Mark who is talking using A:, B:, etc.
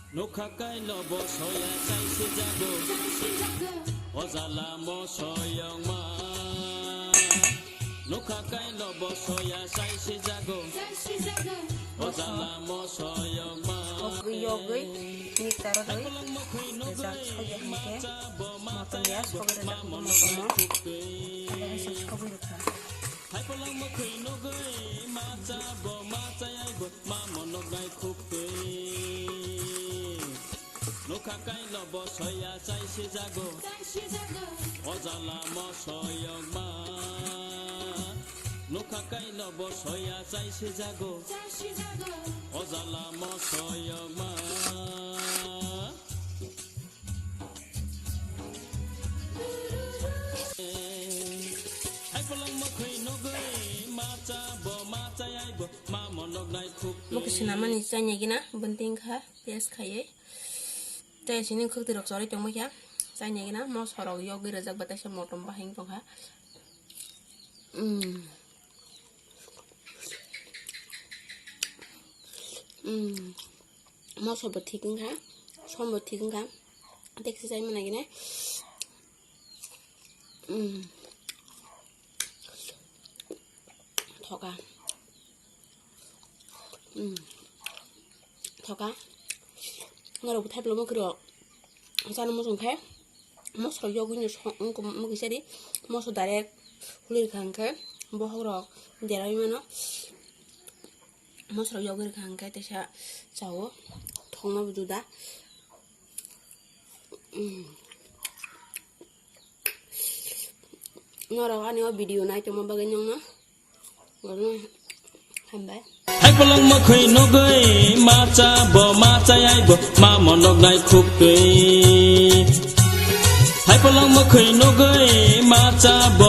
A: Nukakai lobo soya sai si jago Ozala mo soyong ma Nukakai lobo soya sai si jago Ozala mo soyong ma
B: Yogi ini taruh dulu bisa saja mungkin makan ya sebagai redak mau ada hasil sebagai redak
A: Hai pulang mo kui no gai maca bo maca yai bo mamo no gai kupe Nukakai lobo soya sai si jago Ozala mo soyong ma Nukakai lobo soya sai si jago Ozala mo soyong ma Hai pulang mo kui no gai maca bo maca yai bo mamo no gai kupe
B: mau kesinaman nih saya gina penting kah bias kayak saya sini kau tidak sorry cuma ya saya gina mau sorok yogi rezak batas mau tambah hing tong ha mau sobat thikin ha sobat thikin ha tek saya mana gini thoka thoka ngồi đầu thép luôn mà cứ được sao nó mua sùng khác mua sầu vô cái nhiều sùng cũng mua cái xe đi mua sầu đại huli khang cái mua hậu rồi để lại mà nó mua sầu vô cái khang cái tại sao cháu thong nó vừa đã ngồi đầu anh video này cho mà bao nhiêu nó rồi hành đấy
A: Hai pulang mo kui no gai maca bo maca yai bo mamo no gai kupe Hai pulang mo kui no gai maca bo